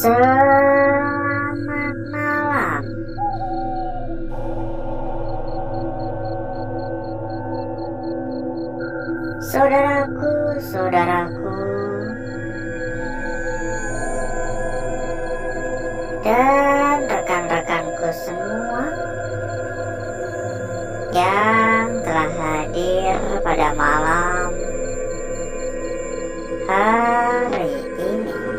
Selamat malam. Saudaraku, dan rekan-rekanku semua yang telah hadir pada malam hari ini.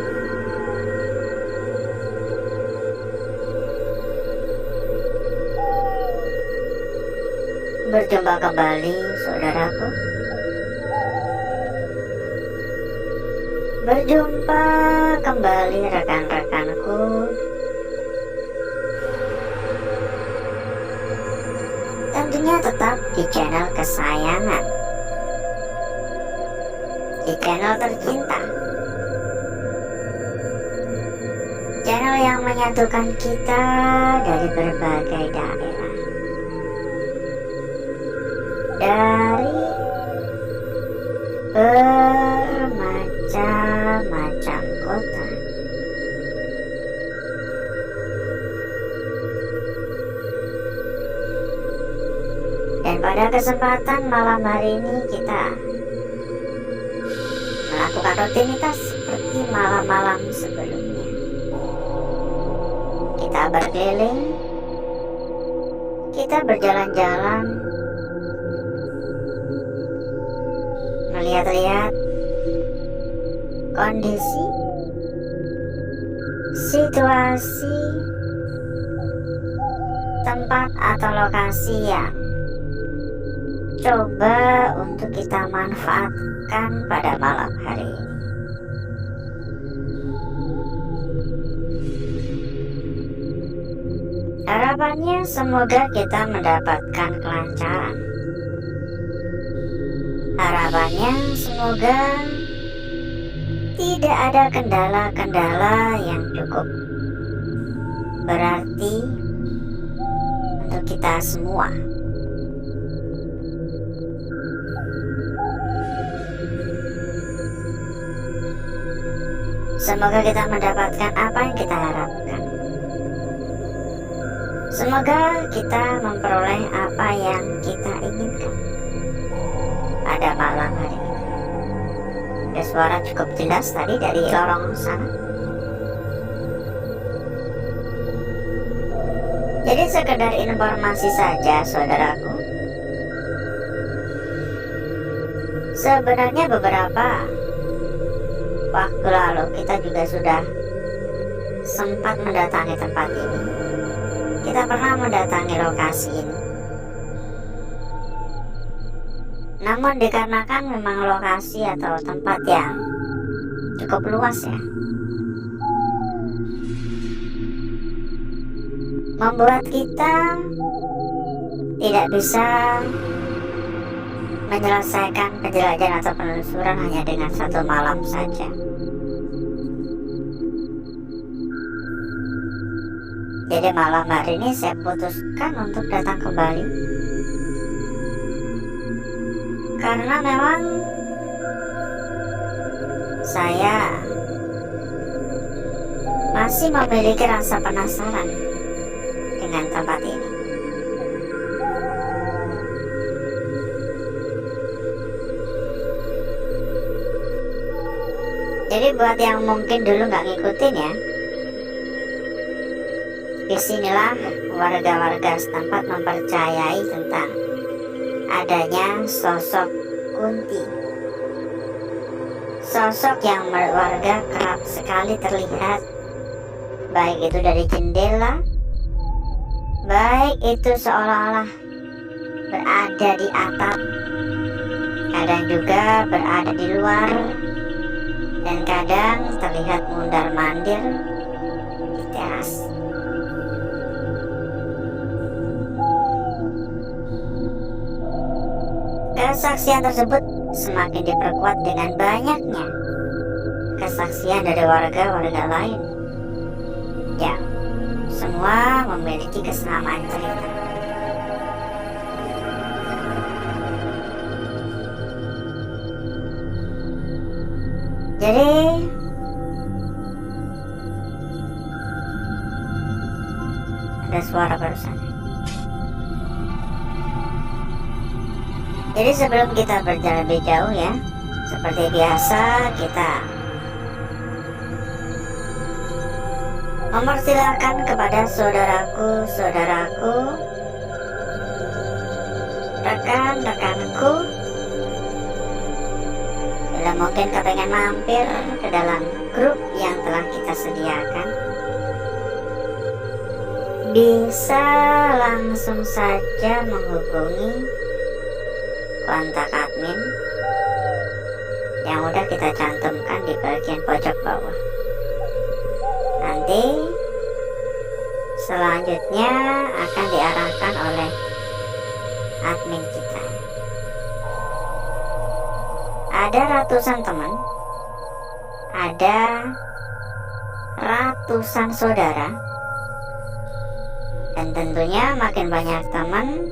Berjumpa kembali, saudaraku. Berjumpa kembali, rekan-rekanku. Tentunya tetap di channel kesayangan, di channel tercinta, channel yang menyatukan kita dari berbagai daerah, dari bermacam-macam kota. Dan pada kesempatan malam hari ini kita melakukan rutinitas seperti malam-malam sebelumnya. Kita berkeliling, kita berjalan-jalan, melihat-lihat kondisi, situasi, tempat atau lokasi yang coba untuk kita manfaatkan pada malam hari ini. Harapannya semoga kita mendapatkan kelancaran. Harapannya semoga tidak ada kendala-kendala yang cukup berarti untuk kita semua. Semoga kita mendapatkan apa yang kita harapkan. Semoga kita memperoleh apa yang kita inginkan pada malam hari ini. Ada suara cukup jelas tadi dari lorong sana. Jadi sekedar informasi saja, saudaraku. Sebenarnya beberapa waktu lalu kita juga sudah sempat mendatangi tempat ini. Kita pernah mendatangi lokasi ini. Namun dikarenakan memang lokasi atau tempat yang cukup luas ya, membuat kita tidak bisa menyelesaikan penjelajahan atau penelusuran hanya dengan satu malam saja. Jadi malam hari ini saya putuskan untuk datang kembali, karena memang saya masih memiliki rasa penasaran dengan tempat ini. Jadi buat yang mungkin dulu nggak ngikutin ya, disinilah warga-warga setempat mempercayai tentang adanya sosok Kunti. Sosok yang warga kerap sekali terlihat, baik itu dari jendela, baik itu seolah-olah berada di atap, kadang juga berada di luar, dan kadang terlihat mundar-mandir di teras. Kesaksian tersebut semakin diperkuat dengan banyaknya kesaksian dari warga-warga lain yang semua memiliki kesamaan cerita. Jadi Ada suara barusan. Jadi sebelum kita berjalan lebih jauh ya, seperti biasa kita mempersilahkan kepada saudaraku, rekan-rekanku, bila mungkin kepengen mampir ke dalam grup yang telah kita sediakan, bisa langsung saja menghubungi kontak admin yang udah kita cantumkan di bagian pojok bawah. Nanti selanjutnya akan diarahkan oleh admin kita. Ada ratusan teman, ada ratusan saudara, dan tentunya makin banyak teman,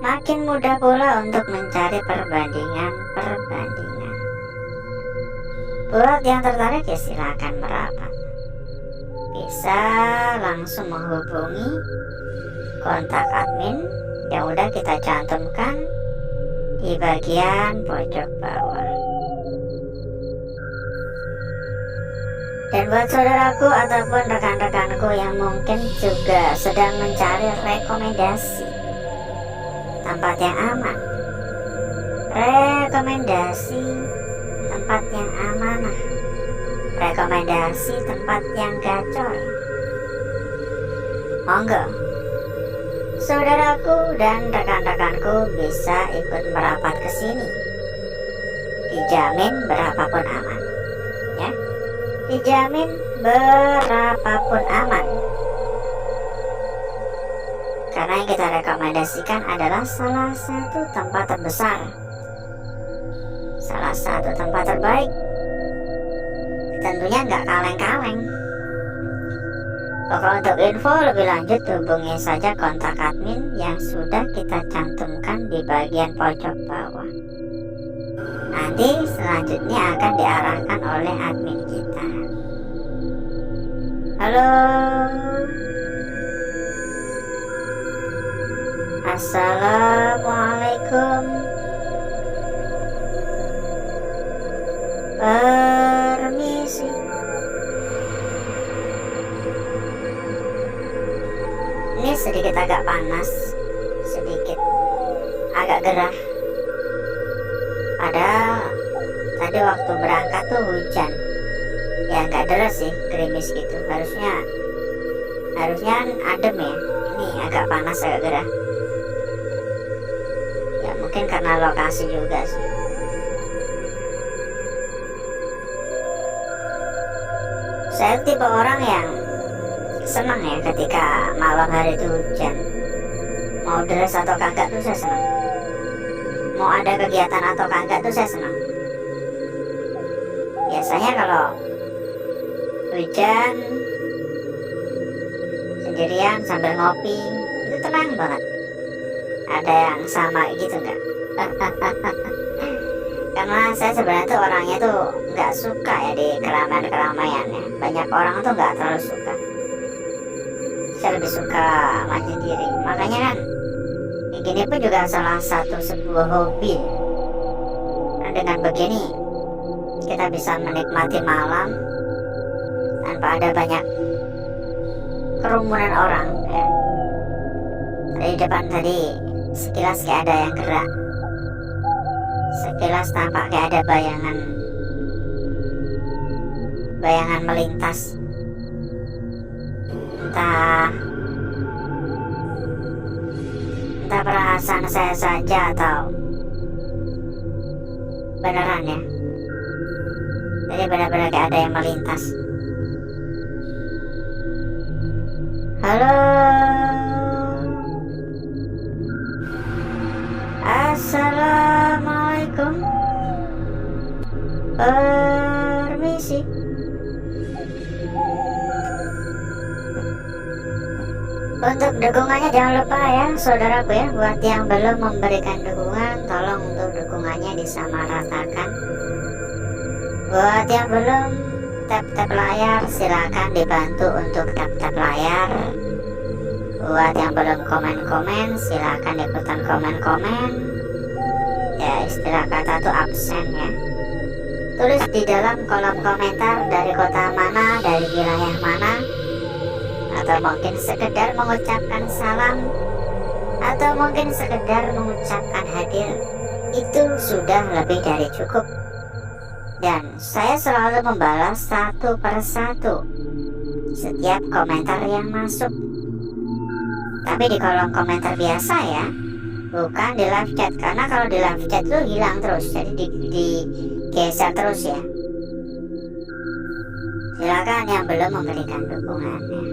makin mudah pula untuk mencari perbandingan. Buat yang tertarik ya silakan merapat. Bisa langsung menghubungi kontak admin yang udah kita cantumkan di bagian pojok bawah. Dan buat saudaraku ataupun rekan-rekanku yang mungkin juga sedang mencari rekomendasi tempat yang aman, rekomendasi tempat yang amanah, rekomendasi tempat yang gacor, monggo saudaraku dan rekan-rekanku bisa ikut merapat ke sini. Dijamin berapapun aman, ya. Dijamin berapapun aman. Karena yang kita rekomendasikan adalah salah satu tempat terbesar, salah satu tempat terbaik. Tentunya nggak kaleng-kaleng. Pokoknya untuk info lebih lanjut hubungi saja kontak admin yang sudah kita cantumkan di bagian pojok bawah. Nanti selanjutnya akan diarahkan oleh admin kita. Halo, assalamualaikum, permisi. Ini sedikit agak panas, sedikit agak gerah. Padahal tadi waktu berangkat tuh hujan. Ya nggak deras sih, gerimis gitu. Harusnya adem ya. Ini agak panas, agak gerah. Ya mungkin karena lokasi juga sih. Saya tipe orang yang senang ya ketika malam hari itu hujan. Mau deras atau kagak tuh saya senang. Mau ada kegiatan atau kagak tuh saya senang. Biasanya kalau hujan sendirian sambil ngopi itu tenang banget. Ada yang sama gitu nggak? Karena saya sebenarnya tuh orangnya tuh nggak suka ya di keramaian ya. Banyak orang tuh nggak terlalu suka. Saya lebih suka menyendiri. Makanya kan gini pun juga salah satu sebuah hobi. Nah, dengan begini kita bisa menikmati malam tanpa ada banyak kerumunan orang ya. Di depan tadi sekilas kayak ada yang gerak, sekilas tampak kayak ada bayangan melintas. Entah perasaan saya saja atau beneran ya. Jadi benar-benar kayak ada yang melintas. Halo, assalamualaikum, permisi. Untuk dukungannya jangan lupa ya saudaraku ya. Buat yang belum memberikan dukungan, tolong untuk dukungannya disamaratakan. Buat yang belum tap layar, silakan dibantu untuk tap layar. buat yang belum komen-komen, silakan ikutan komen-komen. Ya, istilah kata tuh absen ya. Tulis di dalam kolom komentar dari kota mana, dari wilayah mana, atau mungkin sekedar mengucapkan salam, atau mungkin sekedar mengucapkan hadir. Itu sudah lebih dari cukup. Dan saya selalu membalas satu persatu setiap komentar yang masuk. Tapi di kolom komentar biasa ya, bukan di live chat. Karena kalau di live chat itu hilang terus, jadi digeser terus ya. Silakan yang belum memberikan dukungannya.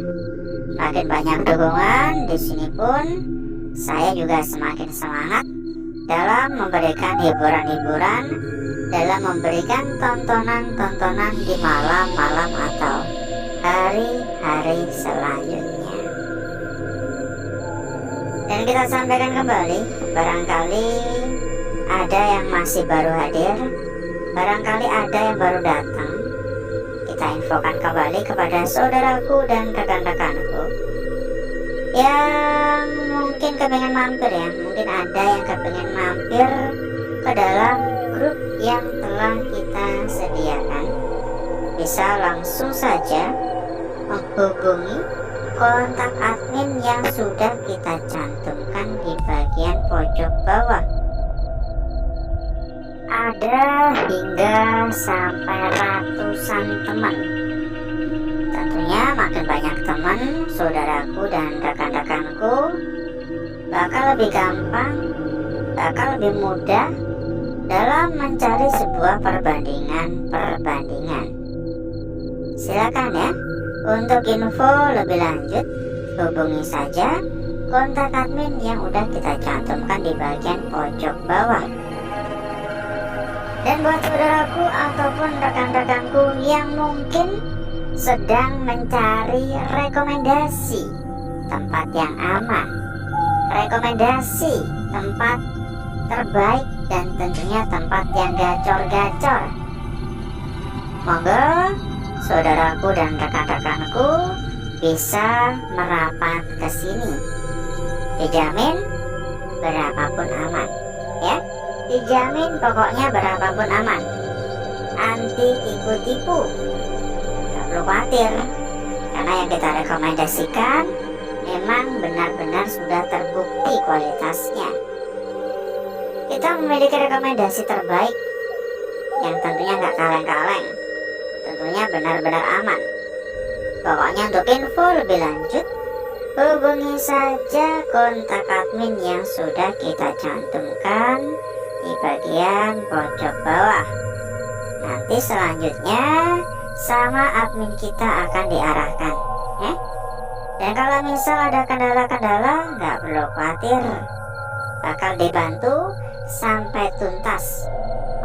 Makin banyak dukungan, di sini pun saya juga semakin semangat dalam memberikan hiburan-hiburan, dalam memberikan tontonan-tontonan di malam-malam atau hari-hari selanjutnya. Dan kita sampaikan kembali, barangkali ada yang masih baru hadir, barangkali ada yang baru datang. Kita infokan kembali kepada saudaraku dan rekan-rekanku yang mungkin kepengen mampir ya. Mungkin ada yang kepengen mampir ke dalam grup yang telah kita sediakan. Bisa langsung saja menghubungi kontak admin yang sudah kita cantumkan di bagian pojok bawah. Ada hingga sampai ratusan teman. Tentunya makin banyak teman, saudaraku dan rekan-rekanku, bakal lebih gampang, bakal lebih mudah dalam mencari sebuah perbandingan. Silakan ya, untuk info lebih lanjut hubungi saja kontak admin yang udah kita cantumkan di bagian pojok bawah. Dan buat saudaraku ataupun rekan-rekanku yang mungkin sedang mencari rekomendasi tempat yang aman, rekomendasi tempat terbaik, dan tentunya tempat yang gacor-gacor, monggo saudaraku dan rekan-rekanku bisa merapat ke sini. Dijamin berapapun aman ya. Dijamin pokoknya berapapun aman, anti tipu-tipu. Gak perlu khawatir, karena yang kita rekomendasikan memang benar-benar sudah terbukti kualitasnya. Kita memiliki rekomendasi terbaik yang tentunya gak kaleng-kaleng, tentunya benar-benar aman. Pokoknya untuk info lebih lanjut, hubungi saja kontak admin yang sudah kita cantumkan di bagian pojok bawah. Nanti selanjutnya sama admin kita akan diarahkan ya. Dan kalau misal ada kendala-kendala, nggak perlu khawatir, bakal dibantu sampai tuntas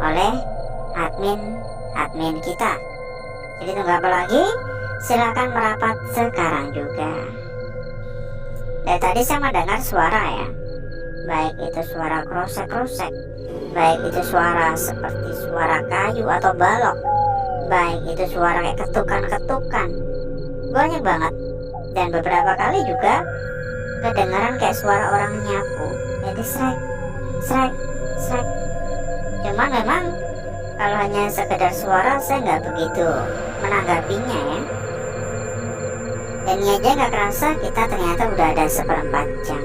oleh admin kita. Jadi tunggu apa lagi? Silakan merapat sekarang juga. Dari tadi saya mendengar suara ya, baik itu suara krosek-krosek, baik itu suara seperti suara kayu atau balok, baik itu suara kayak ketukan-ketukan, banyak banget. Dan beberapa kali juga kedengaran kayak suara orang nyapu, jadi srek. Cuman memang kalau hanya sekedar suara saya nggak begitu menanggapinya ya. Dan ini aja nggak kerasa kita ternyata udah ada 1/4 jam.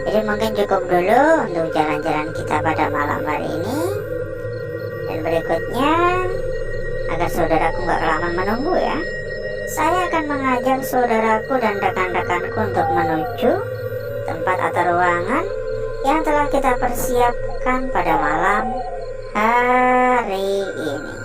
Jadi mungkin cukup dulu untuk jalan-jalan kita pada malam hari ini. Dan berikutnya, agar saudaraku nggak kelamaan menunggu ya, saya akan mengajak saudaraku dan rekan-rekanku untuk menuju tempat atau ruangan yang telah kita persiapkan pada malam hari ini.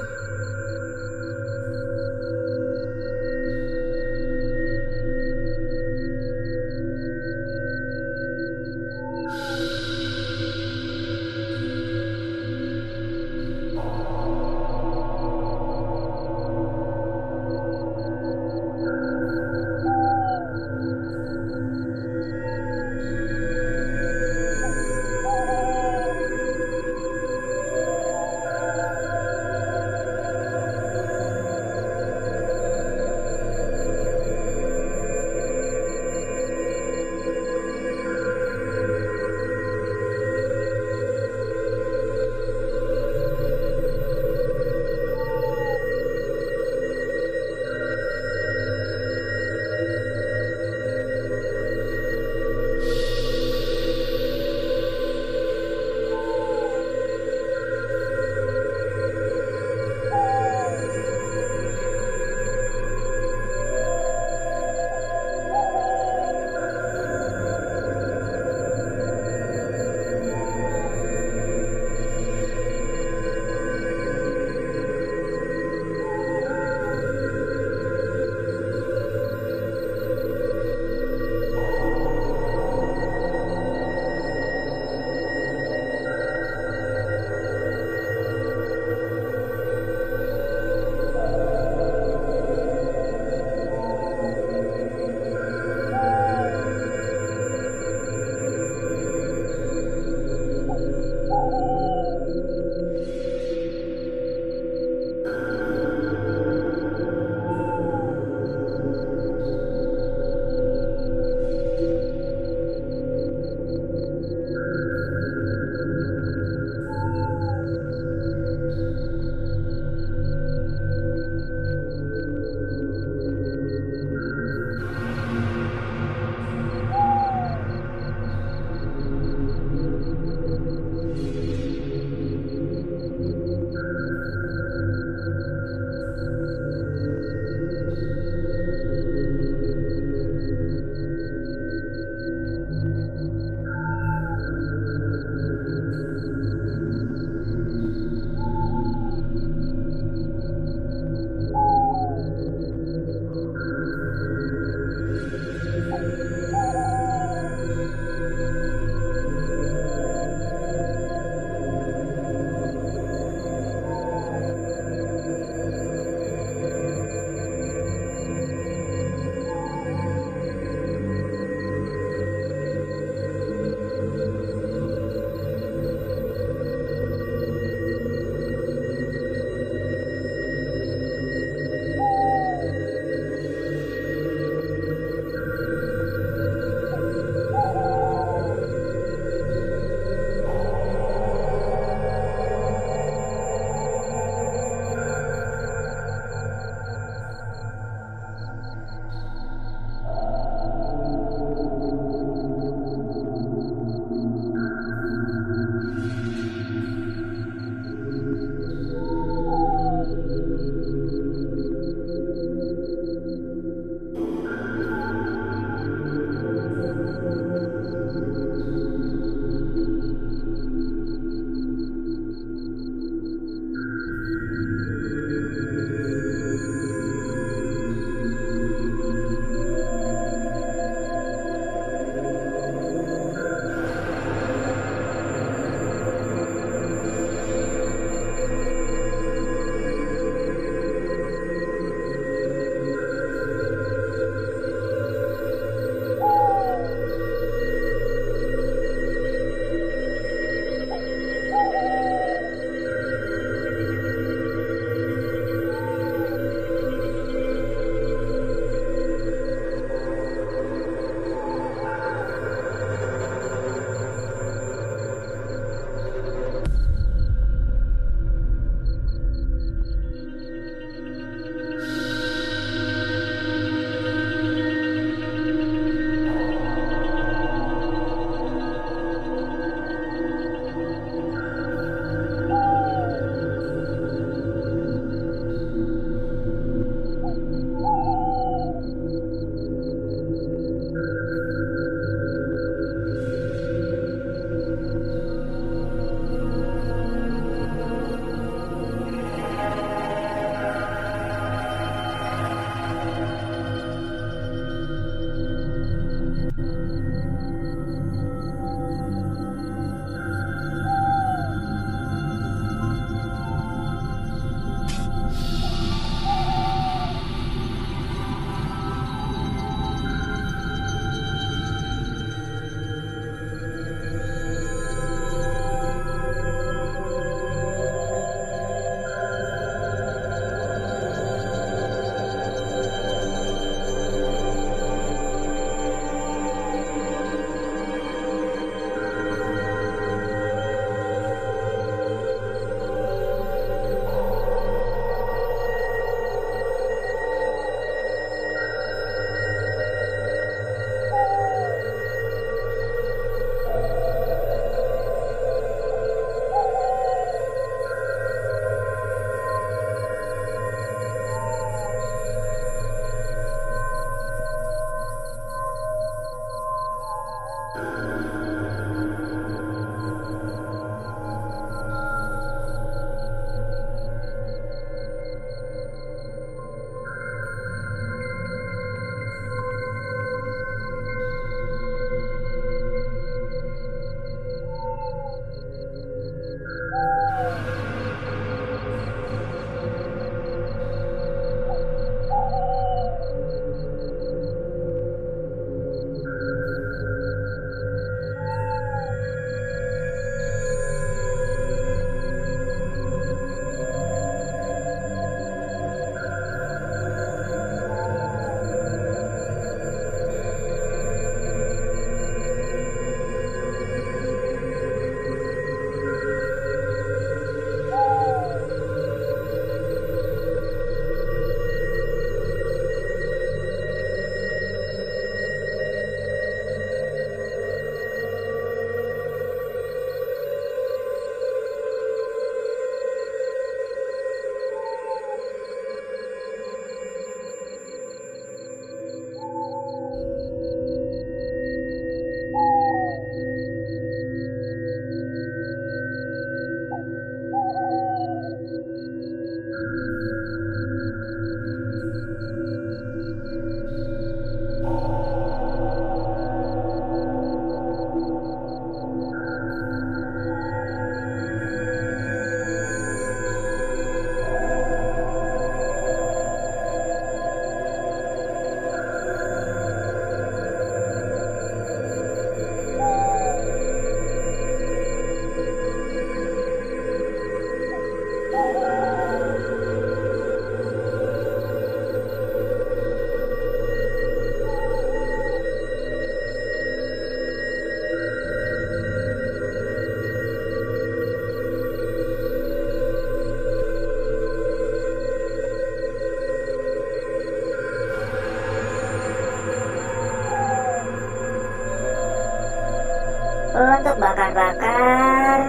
Untuk bakar-bakar,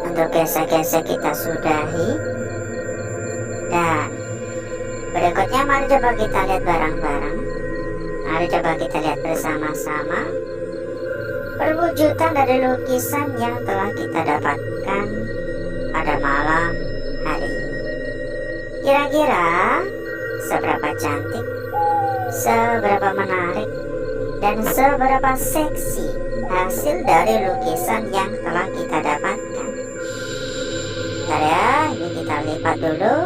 untuk gesek-gesek kita sudahi. Dan berikutnya mari coba kita lihat bareng-bareng. Mari coba kita lihat bersama-sama perwujudan dari lukisan yang telah kita dapatkan pada malam hari ini. Kira-kira seberapa cantik, seberapa menarik, dan seberapa seksi hasil dari lukisan yang telah kita dapatkan. Bentar ya, ini kita lipat dulu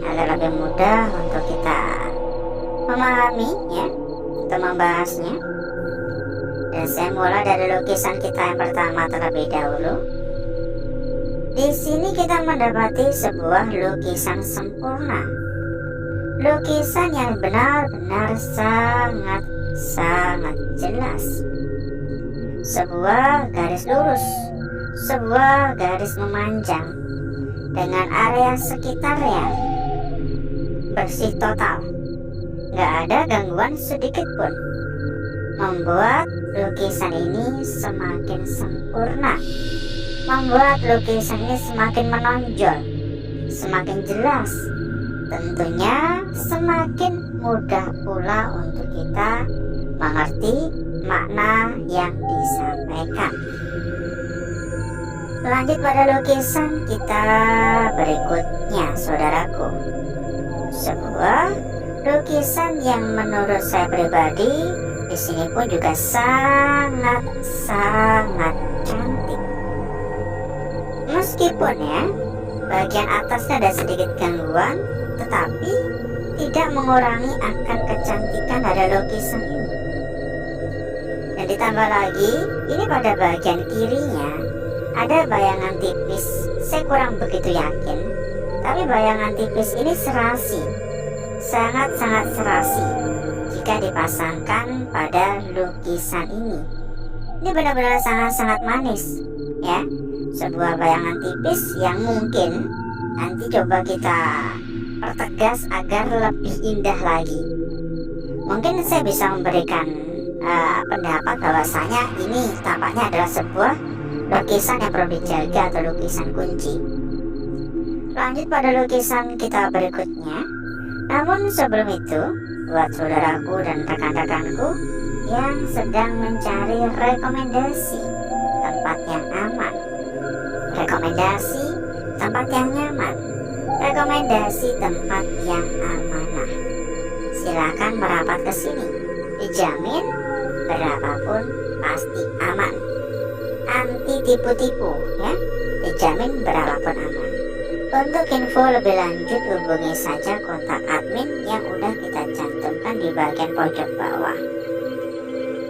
agar lebih mudah untuk kita memahaminya atau membahasnya. Dan saya mulai dari lukisan kita yang pertama terlebih dahulu. Di sini kita mendapati sebuah lukisan sempurna, lukisan yang benar-benar sangat jelas. Sebuah garis lurus, sebuah garis memanjang dengan area sekitarnya bersih total, gak ada gangguan sedikit pun, membuat lukisan ini semakin sempurna, membuat lukisan ini semakin menonjol, semakin jelas. Tentunya semakin mudah pula untuk kita mengerti makna yang disampaikan. Lanjut pada lukisan kita berikutnya, saudaraku. Sebuah lukisan yang menurut saya pribadi di sini pun juga sangat cantik. Meskipun ya bagian atasnya ada sedikit gangguan, tetapi tidak mengurangi akan kecantikan dari lukisan ini. Dan ditambah lagi, ini pada bagian kirinya ada bayangan tipis. Saya kurang begitu yakin, tapi bayangan tipis ini serasi, sangat serasi jika dipasangkan pada lukisan ini. Ini benar-benar sangat manis ya. Sebuah bayangan tipis yang mungkin nanti coba kita pertegas agar lebih indah lagi. Mungkin saya bisa memberikan pendapat bahwasanya ini tampaknya adalah sebuah lukisan yang perlu dijaga atau lukisan kunci. Lanjut pada lukisan kita berikutnya. Namun sebelum itu, buat saudaraku dan rekan-rekanku yang sedang mencari rekomendasi tempat yang aman, rekomendasi tempat yang nyaman, rekomendasi tempat yang amanah. Silakan merapat ke sini, dijamin berapapun pasti aman. Anti tipu-tipu ya, dijamin berapapun aman. Untuk info lebih lanjut hubungi saja kontak admin yang udah kita cantumkan di bagian pojok bawah.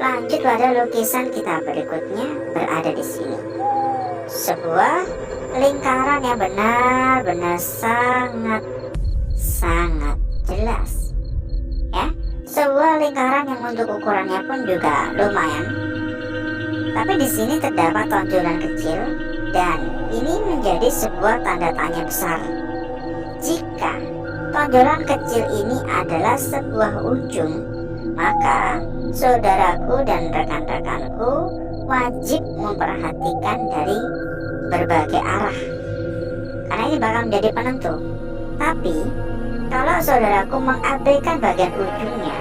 Lanjut pada lukisan kita berikutnya berada di sini. Sebuah lingkaran yang benar-benar sangat jelas. Ya, sebuah lingkaran yang untuk ukurannya pun juga lumayan. Tapi di sini terdapat tonjolan kecil dan ini menjadi sebuah tanda tanya besar. Jika tonjolan kecil ini adalah sebuah ujung, maka saudaraku dan rekan-rekanku wajib memperhatikan dari berbagai arah, karena ini bakal menjadi penentu. Tapi kalau saudaraku mengabaikan bagian ujungnya,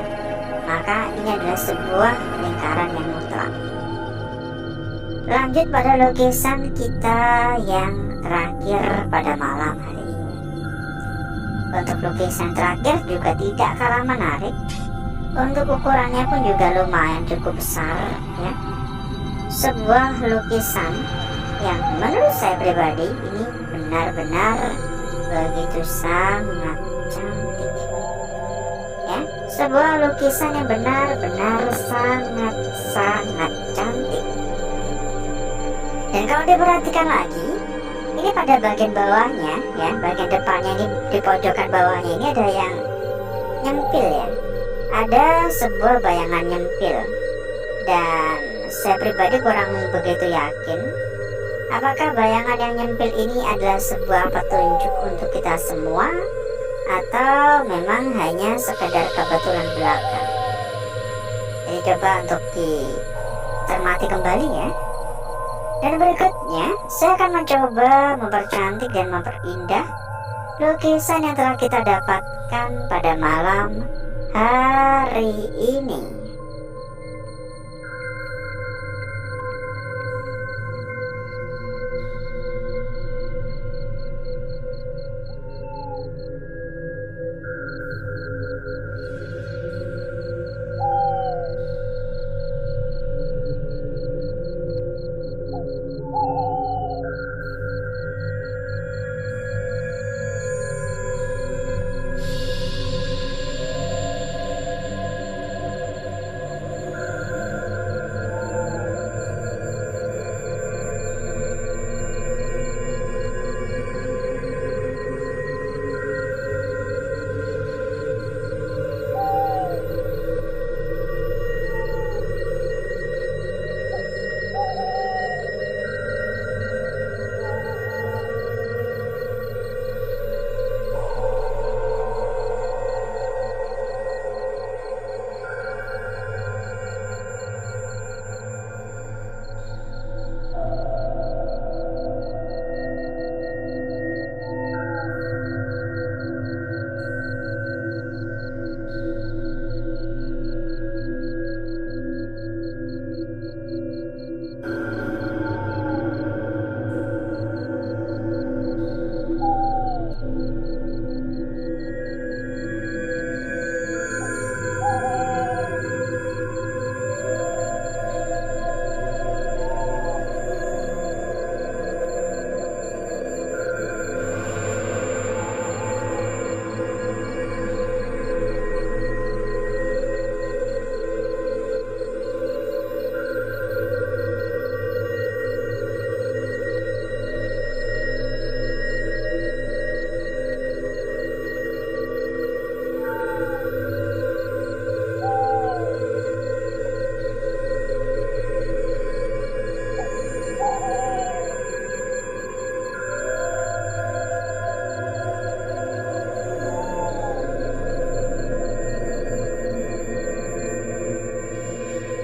maka ini adalah sebuah lingkaran yang mutlak. Lanjut pada lukisan kita yang terakhir pada malam hari ini. Untuk lukisan terakhir juga tidak kalah menarik. Untuk ukurannya pun juga lumayan cukup besar ya. Sebuah lukisan yang menurut saya pribadi ini benar-benar begitu sangat cantik ya. Sebuah lukisan yang benar-benar sangat cantik. Dan kalau diperhatikan lagi, ini pada bagian bawahnya ya, bagian depannya ini, di pojokan bawahnya ini ada yang nyempil ya. Ada sebuah bayangan nyempil. Dan saya pribadi kurang begitu yakin apakah bayangan yang nyempil ini adalah sebuah petunjuk untuk kita semua atau memang hanya sekedar kebetulan belaka. Jadi coba untuk dicermati kembali ya. Dan berikutnya saya akan mencoba mempercantik dan memperindah lukisan yang telah kita dapatkan pada malam hari ini.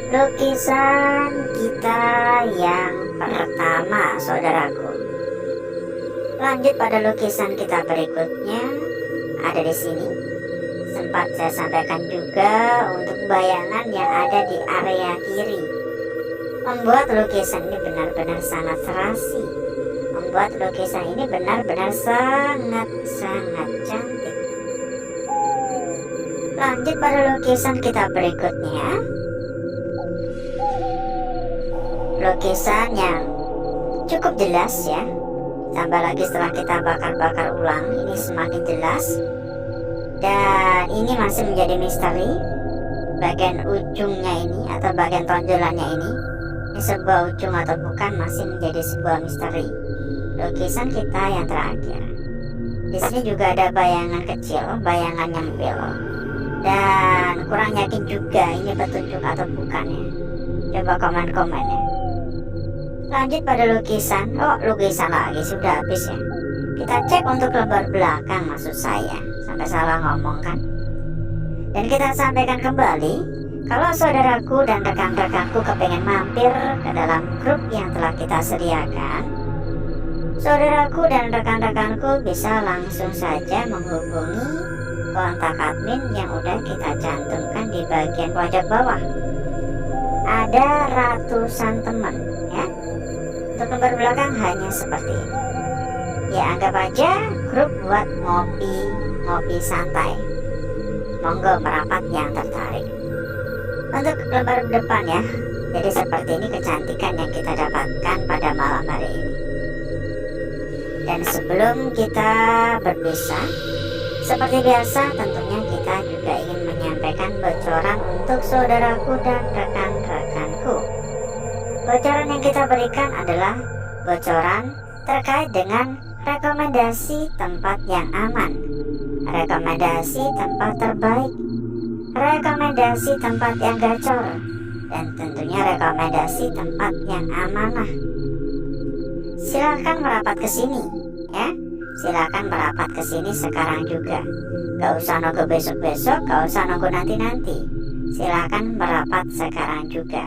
Lukisan kita yang pertama, saudaraku. Lanjut pada lukisan kita berikutnya, ada di sini. sempat saya sampaikan juga untuk bayangan yang ada di area kiri. Membuat lukisan ini benar-benar sangat serasi. Membuat lukisan ini benar-benar sangat-sangat cantik. Lanjut pada lukisan kita berikutnya. Lukisan yang cukup jelas ya. Tambah lagi setelah kita bakar-bakar ulang, ini semakin jelas. Dan ini masih menjadi misteri. Bagian ujungnya ini atau bagian tonjolannya ini sebuah ujung atau bukan masih menjadi sebuah misteri. Lukisan kita yang terakhir. Di sini juga ada bayangan kecil, bayangan nyempil. Dan kurang yakin juga ini petunjuk atau bukan ya. Coba komen-komen ya. Lanjut pada lukisan. Oh, lukisan lagi, sudah habis ya. Kita cek untuk lembar belakang maksud saya. Sampai salah ngomong kan. Dan kita sampaikan kembali, kalau saudaraku dan rekan-rekanku kepengen mampir ke dalam grup yang telah kita sediakan, saudaraku dan rekan-rekanku bisa langsung saja menghubungi kontak admin yang udah kita cantumkan di bagian pojok bawah. Ada ratusan teman ya. Untuk lembar belakang hanya seperti ini. Ya anggap aja grup buat ngopi santai. Monggo merapat yang tertarik. Untuk lembar depan ya. Jadi seperti ini kecantikan yang kita dapatkan pada malam hari ini. Dan sebelum kita berpisah, seperti biasa tentunya kita juga ingin menyampaikan bocoran untuk saudaraku dan rekan-rekanku. Bocoran yang kita berikan adalah bocoran terkait dengan rekomendasi tempat yang aman, rekomendasi tempat terbaik, rekomendasi tempat yang gacor, dan tentunya rekomendasi tempat yang amanah. Silakan merapat ke sini ya. Silakan merapat ke sini sekarang juga. Gak usah nunggu besok-besok, gak usah nunggu nanti-nanti. Silakan merapat sekarang juga.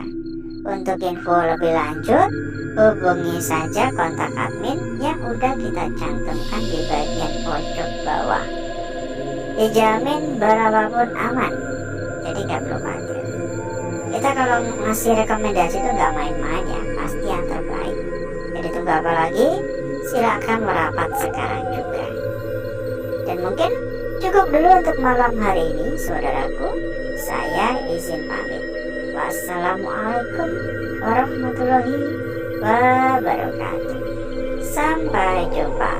Untuk info lebih lanjut, hubungi saja kontak admin yang udah kita cantumkan di bagian pojok bawah. Dijamin berapapun aman, jadi gak perlu khawatir. Kita kalau ngasih rekomendasi itu gak main-main ya, pasti yang terbaik. Jadi tunggu apa lagi? Silakan merapat sekarang juga. Dan mungkin cukup dulu untuk malam hari ini, saudaraku. Saya izin pamit. Wassalamualaikum warahmatullahi wabarakatuh. Sampai jumpa.